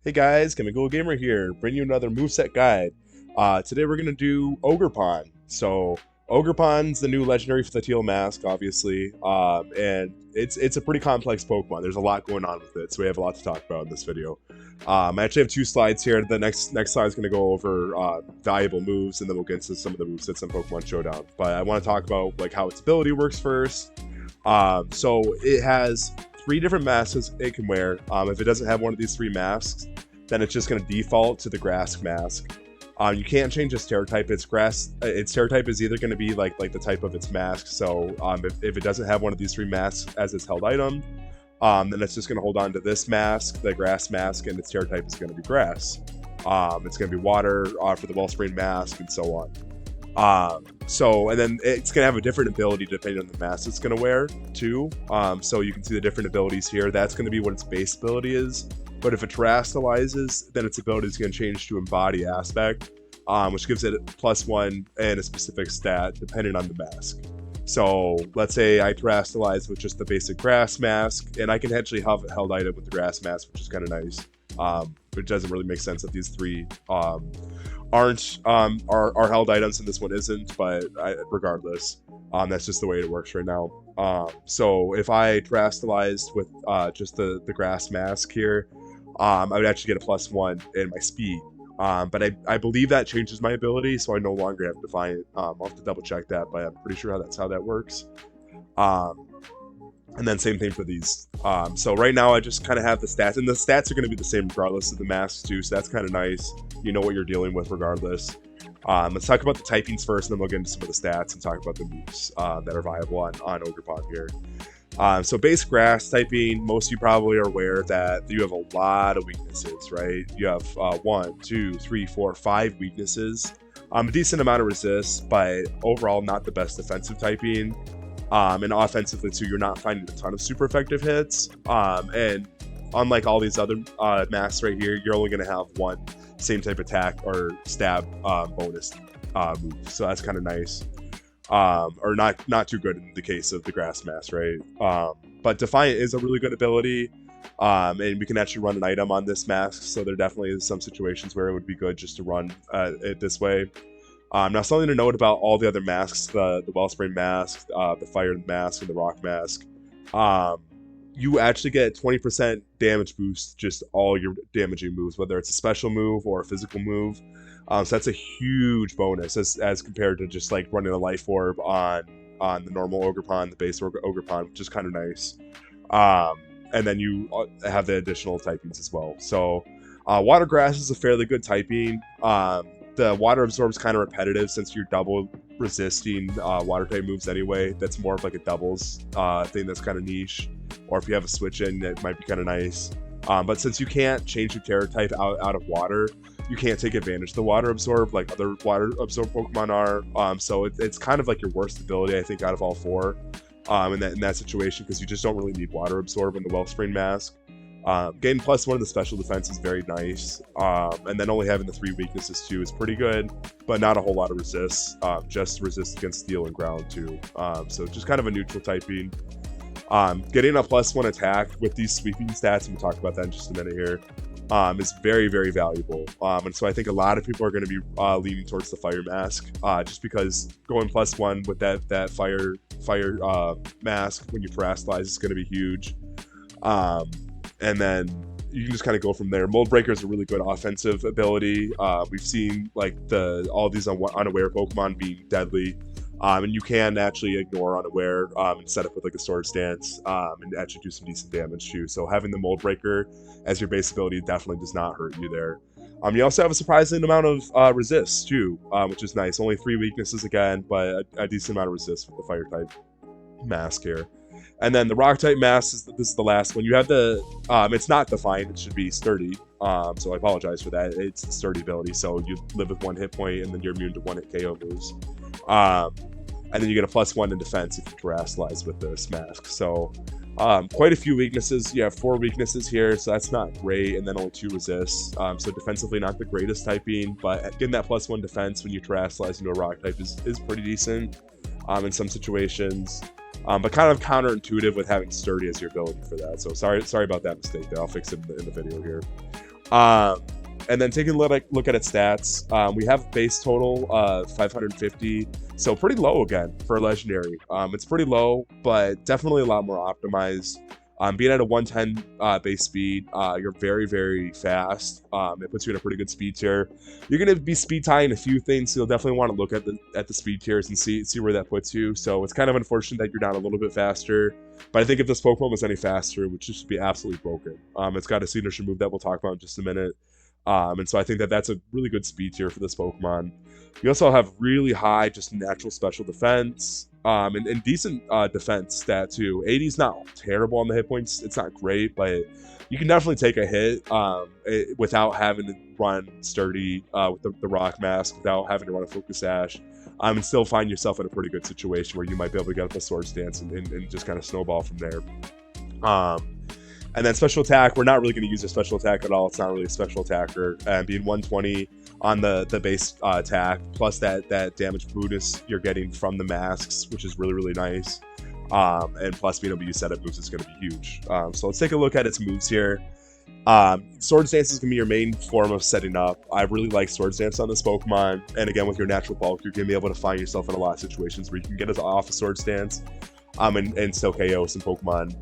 Hey guys, Chemical Gamer here, bringing you another moveset guide. Today we're gonna do Ogerpon. So Ogerpon's the new legendary for the teal mask, obviously, and it's a pretty complex Pokemon. There's a lot going on with it, so we have a lot to talk about in this video. I actually have two slides here. The next slide is gonna go over valuable moves, and then we'll get into some of the movesets in Pokemon Showdown. But I want to talk about like how its ability works first. So it has three different masks it can wear. If it doesn't have one of these three masks, then it's just going to default to the grass mask. You can't change its terror type. Its terror type is either going to be like the type of its mask. So if it doesn't have one of these three masks as its held item, then it's just going to hold on to this mask, the grass mask, and its terror type is going to be grass. It's going to be water for the wellspring mask, and so on. And then it's going to have a different ability depending on the mask it's going to wear too. So you can see the different abilities here. That's going to be what its base ability is. But if it terastallizes, then its ability is going to change to embody aspect, which gives it +1 and a specific stat depending on the mask. So let's say I terastallize with just the basic grass mask, and I can actually have a held item with the grass mask, which is kind of nice. It doesn't really make sense that these three aren't are held items and this one isn't, but regardless, that's just the way it works right now. So if I terastallized with just the grass mask here, I would actually get a +1 in my speed. But I believe that changes my ability, so I no longer have Defiant. I'll have to double check that, but I'm pretty sure that's how that works. And then same thing for these. So right now I just kind of have the stats, and the stats are going to be the same regardless of the masks too, so that's kind of nice. You know what you're dealing with regardless. Let's talk about the typings first, and then we'll get into some of the stats and talk about the moves that are viable on Ogerpon here. So base grass typing, most of you probably are aware that you have a lot of weaknesses, right? You have 1, 2, 3, 4, 5 weaknesses. A decent amount of resist, but overall not the best defensive typing. And offensively too, you're not finding a ton of super effective hits. And unlike all these other masks right here, you're only going to have one same type attack or stab bonus move. So that's kind of nice. Or not too good in the case of the grass mask, right? But Defiant is a really good ability, and we can actually run an item on this mask, so there definitely is some situations where it would be good just to run it this way. Now, something to note about all the other masks, the Wellspring mask, the Fire mask, and the Rock mask, you actually get 20% damage boost just all your damaging moves, whether it's a special move or a physical move. So that's a huge bonus as compared to just like running a Life Orb on the normal Ogerpon, the base Ogerpon, which is kind of nice. And then you have the additional typings as well. So Water Grass is a fairly good typing. The water absorb is kind of repetitive since you're double resisting water type moves anyway. That's more of like a doubles thing that's kind of niche. Or if you have a switch in, it might be kind of nice. But since you can't change your terror type out of water, you can't take advantage of the water absorb like other water absorb Pokemon are. So it's kind of like your worst ability, I think, out of all four in that situation, because you just don't really need water absorb in the Wellspring mask. Getting +1 in the special defense is very nice, and then only having the 3 weaknesses too is pretty good, but not a whole lot of resist. Just resist against steel and ground too. So just kind of a neutral typing. Getting a +1 attack with these sweeping stats, and we'll talk about that in just a minute here, is very, very valuable. And so I think a lot of people are going to be leaning towards the Fire mask, just because going +1 with that fire mask when you terastallize is going to be huge. And then you can just kind of go from there. Mold Breaker is a really good offensive ability. We've seen like all these unaware Pokemon being deadly. And you can actually ignore unaware and set up with like a sword stance and actually do some decent damage too. So having the Mold Breaker as your base ability definitely does not hurt you there. You also have a surprising amount of resist too, which is nice. Only 3 weaknesses again, but a decent amount of resist with the Fire type mask here. And then the Rock type mask, this is the last one. You have the, it's not Defiant, it should be Sturdy. So I apologize for that. It's the Sturdy ability, so you live with 1 hit point and then you're immune to 1-hit KO moves. And then you get a +1 in defense if you terastallize with this mask. So quite a few weaknesses. You have 4 weaknesses here, so that's not great, and then only 2 resists. So defensively not the greatest typing, but getting that +1 defense when you terastallize into a rock type is pretty decent in some situations. But kind of counterintuitive with having Sturdy as your ability for that. So sorry about that mistake there. I'll fix it in the video here. Um, and then taking a look at its stats, we have base total 550, so pretty low again for a legendary. It's pretty low, but definitely a lot more optimized. Being at a 110 base speed, you're very, very fast. It puts you in a pretty good speed tier. You're going to be speed tying a few things, so you'll definitely want to look at the speed tiers and see where that puts you. So it's kind of unfortunate that you're down a little bit faster, but I think if this Pokemon was any faster, it would just be absolutely broken. It's got a signature move that we'll talk about in just a minute. And so I think that that's a really good speed tier for this Pokemon. You also have really high just natural special defense, and decent defense stat too. 80 is not terrible on the hit points. It's not great, but you can definitely take a hit without having to run sturdy with the rock mask, without having to run a focus sash, and still find yourself in a pretty good situation where you might be able to get up the Swords Dance and just kind of snowball from there. And then special attack, we're not really going to use a special attack at all. It's not really a special attacker. And being 120 on the base attack, plus that damage bonus you're getting from the masks, which is really, really nice. And plus being able to use setup moves is going to be huge. So let's take a look at its moves here. Swords Dance is going to be your main form of setting up. I really like Swords Dance on this Pokemon. And again, with your natural bulk, you're going to be able to find yourself in a lot of situations where you can get us off of Swords Dance and still KO some Pokemon.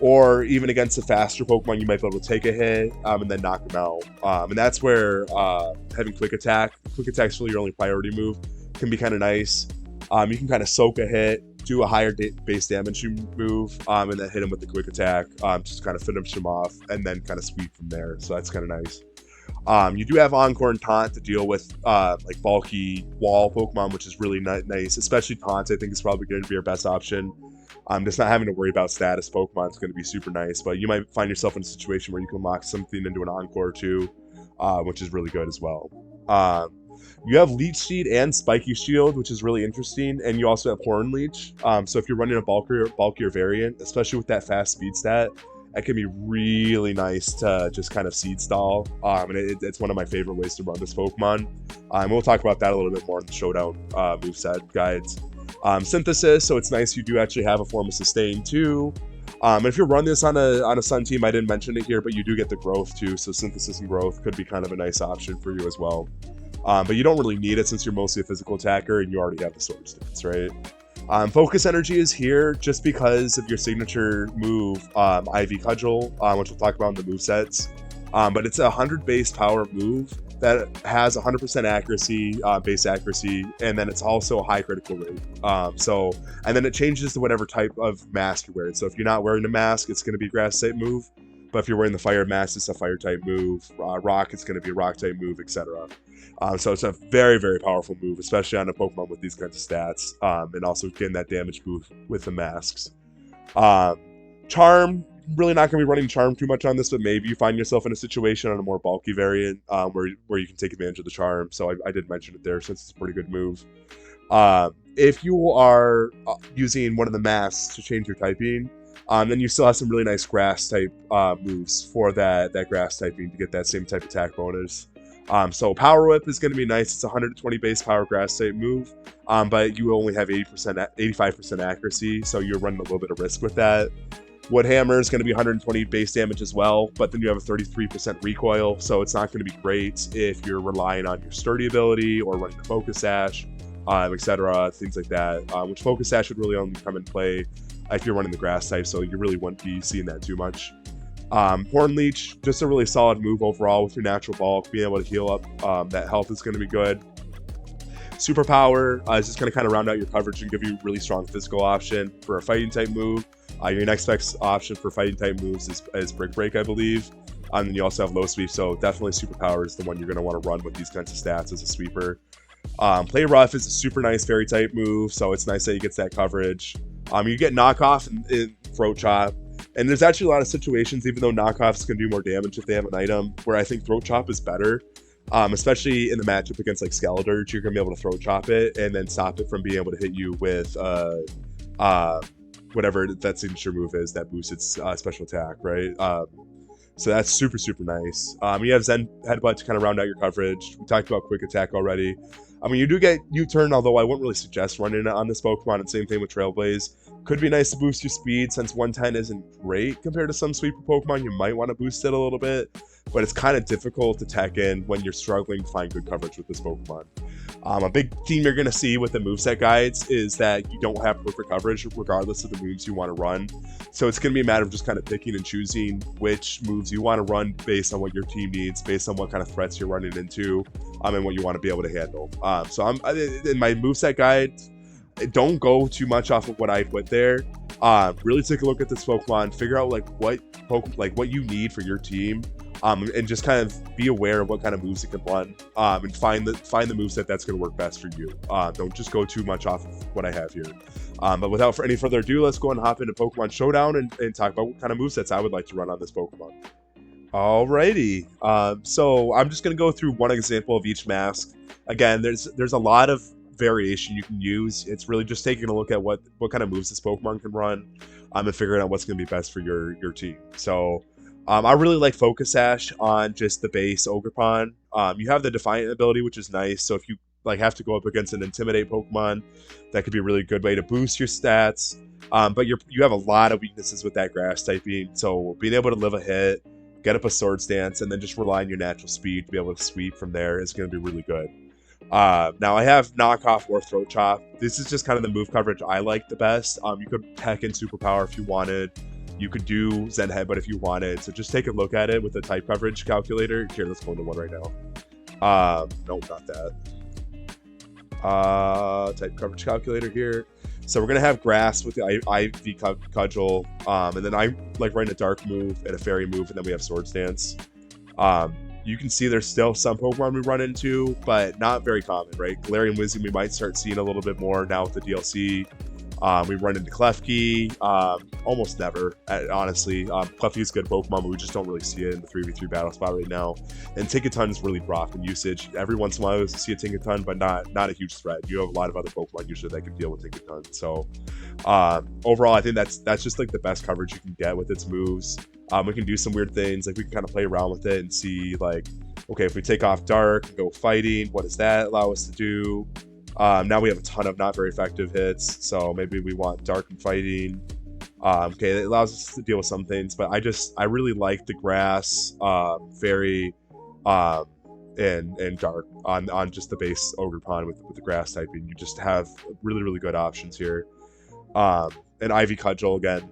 Or even against a faster Pokemon, you might be able to take a hit and then knock them out. And that's where having Quick Attack's really your only priority move, can be kind of nice. You can kind of soak a hit, do a higher base damage move, and then hit him with the Quick Attack, just kind of finish him off, and then kind of sweep from there. So that's kind of nice. You do have Encore and Taunt to deal with like bulky wall Pokemon, which is really nice. Especially Taunt, I think, is probably going to be your best option. Just not having to worry about status Pokemon is going to be super nice, but you might find yourself in a situation where you can lock something into an Encore too, which is really good as well. You have Leech Seed and Spiky Shield, which is really interesting, and you also have Horn Leech. So if you're running a bulkier variant, especially with that fast speed stat, that can be really nice to just kind of seed stall, and it's one of my favorite ways to run this Pokemon. We'll talk about that a little bit more in the Showdown moveset guides. Synthesis, so it's nice you do actually have a form of sustain too. And if you run this on a Sun team, I didn't mention it here, but you do get the growth too, so Synthesis and growth could be kind of a nice option for you as well. But you don't really need it since you're mostly a physical attacker and you already have the Sword Stance, right? Focus Energy is here just because of your signature move, IV Cudgel, which we'll talk about in the movesets. But it's a 100 base power move that has 100% accuracy, base accuracy, and then it's also a high critical rate. And then it changes to whatever type of mask you're wearing. So if you're not wearing a mask, it's going to be a grass type move. But if you're wearing the fire mask, it's a fire type move. Rock, it's going to be a rock type move, etc. So it's a very, very powerful move, especially on a Pokemon with these kinds of stats, and also getting that damage boost with the masks. Charm, really not going to be running Charm too much on this, but maybe you find yourself in a situation on a more bulky variant where you can take advantage of the Charm. So I did mention it there since it's a pretty good move. If you are using one of the masks to change your typing, then you still have some really nice grass type moves for that grass typing to get that same type attack bonus. So Power Whip is going to be nice. It's a 120 base power grass type move, but you only have 85% accuracy, so you're running a little bit of risk with that. Wood Hammer is going to be 120 base damage as well, but then you have a 33% recoil, so it's not going to be great if you're relying on your sturdy ability or running a Focus Sash, etc., things like that, which Focus Sash would really only come in play if you're running the grass type, so you really wouldn't be seeing that too much. Horn Leech, just a really solid move overall with your natural bulk, being able to heal up that health is going to be good. Superpower is just going to kind of round out your coverage and give you a really strong physical option for a fighting type move. Your next best option for fighting type moves is Brick Break, I believe. And then you also have Low Sweep, so definitely Superpower is the one you're going to want to run with these kinds of stats as a sweeper. Play Rough is a super nice fairy type move, so it's nice that he gets that coverage. You get Knockoff and Throat Chop. And there's actually a lot of situations, even though Knockoffs can do more damage if they have an item, where I think Throat Chop is better. Especially in the matchup against like Skeledirge, you're going to be able to Throat Chop it and then stop it from being able to hit you with whatever that signature move is that boosts its special attack, right? So that's super, super nice. You have Zen Headbutt to kind of round out your coverage. We talked about Quick Attack already. I mean, you do get U-Turn, although I wouldn't really suggest running it on this Pokemon, and same thing with Trailblaze. Could be nice to boost your speed since 110 isn't great compared to some sweeper Pokemon. You might want to boost it a little bit, but it's kind of difficult to tech in when you're struggling to find good coverage with this Pokemon. A big theme you're going to see with the moveset guides is that you don't have perfect coverage regardless of the moves you want to run. So it's going to be a matter of just kind of picking and choosing which moves you want to run based on what your team needs, based on what kind of threats you're running into, and what you want to be able to handle. So I'm in my moveset guide. Don't go too much off of what I put there. Really take a look at this Pokemon, figure out what you need for your team, and just kind of be aware of what kind of moves it can run, and find the moveset that's going to work best for you. Don't just go too much off of what I have here. But without any further ado, let's go and hop into Pokemon Showdown and talk about what kind of movesets I would like to run on this Pokemon. Alrighty, so I'm just going to go through one example of each mask. Again, there's a lot of variation you can use. It's really just taking a look at what kind of moves this Pokemon can run, and figuring out what's going to be best for your team. So I really like Focus Sash on just the base Ogerpon. You have the Defiant ability, which is nice, so if you have to go up against an Intimidate Pokemon, that could be a really good way to boost your stats. But you have a lot of weaknesses with that grass typing, so being able to live a hit, get up a Swords Dance, and then just rely on your natural speed to be able to sweep from there is going to be really good. Now I have Knockoff or Throat Chop. This is just kind of the move coverage I like the best. You could tech in Superpower if you wanted. You could do Zen Headbutt if you wanted. So just take a look at it with the type coverage calculator. Here, let's go into one right now. Nope, not that. Type coverage calculator here. So we're gonna have Grass with the IV Cudgel, and then I like writing a Dark move and a Fairy move, and then we have Swords Dance. You can see there's still some Pokemon we run into, but not very common, right? Galarian Wisdom we might start seeing a little bit more now with the DLC. We run into Klefki, almost never, honestly. Klefki is a good Pokemon, but we just don't really see it in the 3v3 battle spot right now. And Tinkaton is really rough in usage. Every once in a while you see a Tinkaton, but not a huge threat. You have a lot of other Pokemon usually that can deal with Tinkaton. So overall, I think that's just like the best coverage you can get with its moves. We can do some weird things, like we can kind of play around with it and see, like, okay, if we take off Dark and go Fighting, what does that allow us to do? Now we have a ton of not very effective hits, so maybe we want Dark and Fighting. Okay, it allows us to deal with some things, but I really like the Grass, Fairy, and Dark on just the base Ogerpon with the Grass typing. You just have really good options here. And IV Cudgel again.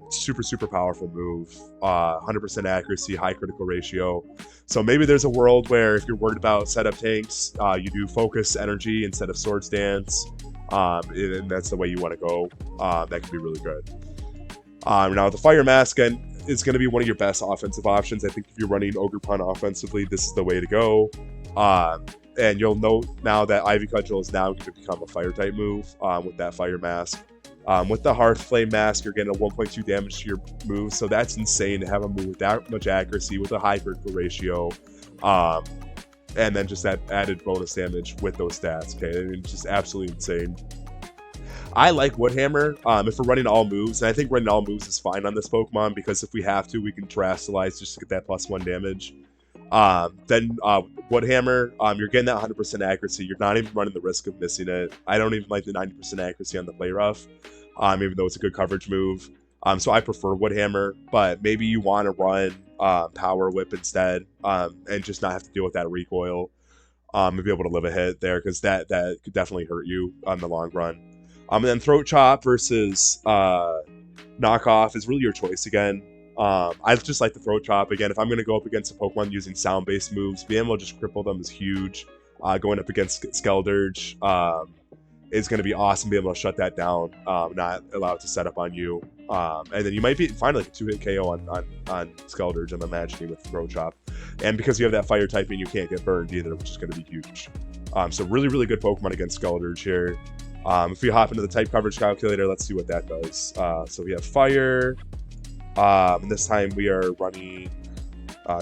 Super powerful move, 100% accuracy, high critical ratio. So maybe there's a world where if you're worried about setup tanks, you do Focus Energy instead of Swords Dance, and that's the way you want to go. That could be really good. Now the Fire Mask is going to be one of your best offensive options. I think if you're running Ogerpon offensively, this is the way to go. And you'll note now that IV Cudgel is now going to become a Fire type move with that Fire Mask. With the Hearth Flame Mask, you're getting a 1.2 damage to your move, so that's insane to have a move with that much accuracy, with a high critical ratio, and then just that added bonus damage with those stats. Okay, it's just absolutely insane. I like Woodhammer if we're running all moves, and I think running all moves is fine on this Pokemon, because if we have to, we can Terastallize just to get that +1 damage. Then Woodhammer, you're getting that 100% accuracy. You're not even running the risk of missing it. I don't even like the 90% accuracy on the Play Rough, even though it's a good coverage move. So I prefer Woodhammer, but maybe you want to run Power Whip instead, and just not have to deal with that recoil, and be able to live a hit there, because that could definitely hurt you on the long run. And then Throat Chop versus Knockoff is really your choice again. I just like the Throat Chop. Again, if I'm going to go up against a Pokemon using sound-based moves, being able to just cripple them is huge. Going up against Skeldurge is going to be awesome, being able to shut that down, not allow it to set up on you. And then you might find like a 2-hit KO on Skeldurge, I'm imagining, with Throat Chop. And because you have that Fire typing, you can't get burned either, which is going to be huge. So really good Pokemon against Skeldurge here. If we hop into the type coverage calculator, let's see what that does. So we have Fire. And this time we are running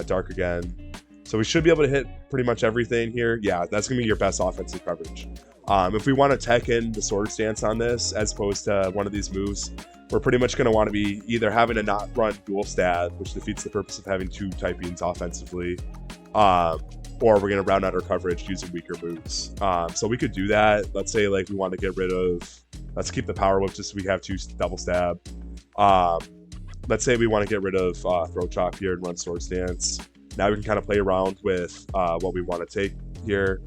Dark again. So we should be able to hit pretty much everything here. Yeah, that's going to be your best offensive coverage. If we want to tech in the Sword Stance on this, as opposed to one of these moves, we're pretty much going to want to be either having to not run dual stat, which defeats the purpose of having two typings offensively, or we're going to round out our coverage using weaker moves. So we could do that. Let's say like we want to get rid of Let's keep the power whip just so we have 2 double stab. Um, let's say we want to get rid of throat chop here and run sword stance. Now we can kind of play around with what we want to take here.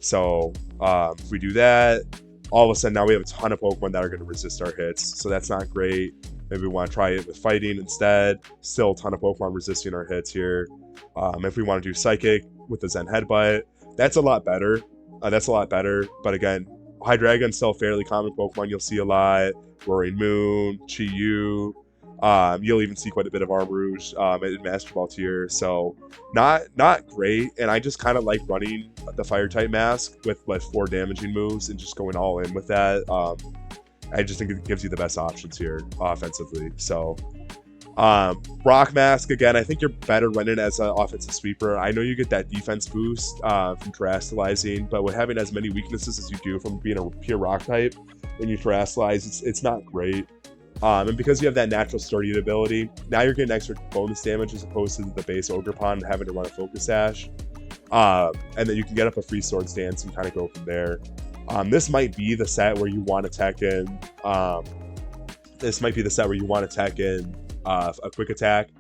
So if we do that, all of a sudden now we have a ton of Pokemon that are going to resist our hits. So that's not great. Maybe we want to try it with fighting instead. Still a ton of Pokemon resisting our hits here. If we want to do Psychic with the Zen Headbutt, that's a lot better. But again, Hydreigon's still a fairly common Pokemon you'll see a lot. Roaring Moon, Chi-Yu. You'll even see quite a bit of Armarouge in Master Ball tier. So not great. And I just kind of like running the Fire-type mask with 4 damaging moves and just going all in with that. I just think it gives you the best options here offensively. So Rock Mask, again, I think you're better running as an offensive sweeper. I know you get that defense boost from terastallizing, but with having as many weaknesses as you do from being a pure rock type, when you terastallize, it's not great. And because you have that natural sturdy ability, now you're getting extra bonus damage as opposed to the base Ogerpon and having to run a Focus Sash. And then you can get up a free Sword Stance and kind of go from there. This might be the set where you want to tech in. A quick attack.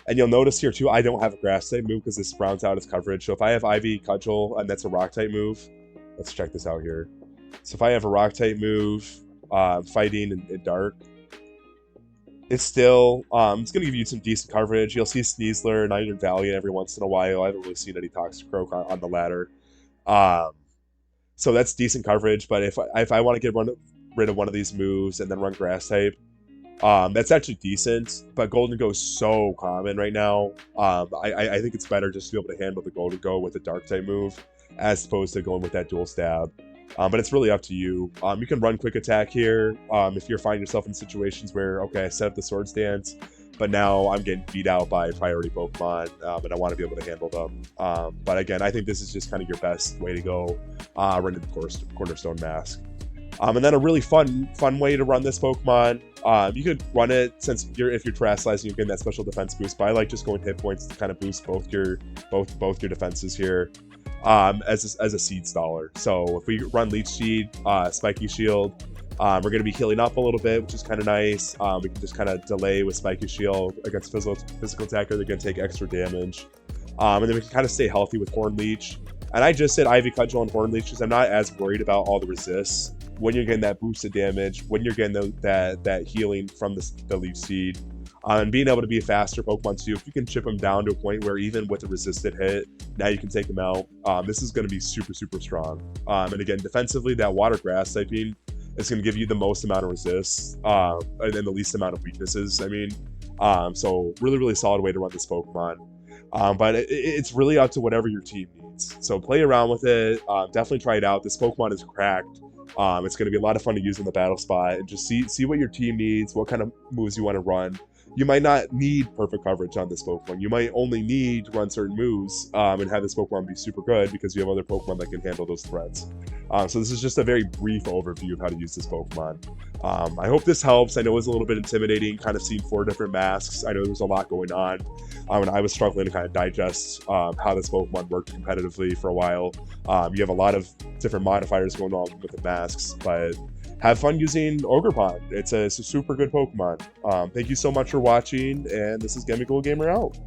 And you'll notice here too, I don't have a grass type move because this rounds out its coverage. So if I have Ivy Cudgel and that's a rock type move, let's check this out here. So if I have a rock type move, fighting and dark, it's still it's gonna give you some decent coverage. You'll see Sneasler and Iron Valiant every once in a while. I haven't really seen any Toxicroak on the ladder. So that's decent coverage. But if I want to get rid of one of these moves and then run grass type, that's actually decent, but Golden Go is so common right now. I think it's better just to be able to handle the Golden Go with a Dark type move as opposed to going with that dual stab. But it's really up to you. You can run quick attack here if you're finding yourself in situations where, okay, I set up the Sword Stance, but now I'm getting beat out by priority Pokemon, and I want to be able to handle them. But again, I think this is just kind of your best way to go running the Cornerstone Mask. And then a really fun way to run this Pokemon, you could run it if you're terastallizing, you're getting that special defense boost. But I like just going hit points to kind of boost both your defenses here, as a seed staller. So if we run Leech Seed, Spiky Shield, we're going to be healing up a little bit, which is kind of nice. We can just kind of delay with Spiky Shield against physical attacker. They're going to take extra damage, and then we can kind of stay healthy with Horn Leech. And I just said Ivy Cudgel and Horn Leech because I'm not as worried about all the resists. When you're getting that boosted damage, when you're getting that healing from the Leech Seed, and being able to be a faster Pokemon too, if you can chip them down to a point where even with a resisted hit, now you can take them out, this is going to be super, super strong. And again, defensively, that Water Grass typing is going to give you the most amount of resists, and then the least amount of weaknesses, I mean. So really, really solid way to run this Pokemon. But it's really up to whatever your team needs. So play around with it, definitely try it out. This Pokemon is cracked. It's going to be a lot of fun to use in the battle spot and just see what your team needs, what kind of moves you want to run. You might not need perfect coverage on this Pokemon. You might only need to run certain moves and have this Pokemon be super good because you have other Pokemon that can handle those threats. So this is just a very brief overview of how to use this Pokemon. I hope this helps. I know it was a little bit intimidating, kind of seeing 4 different masks. I know there was a lot going on, and I was struggling to kind of digest how this Pokemon worked competitively for a while. You have a lot of different modifiers going on with the masks, but have fun using Ogerpon. It's a super good Pokemon. Thank you so much for watching, and this is Chemical Gamer out.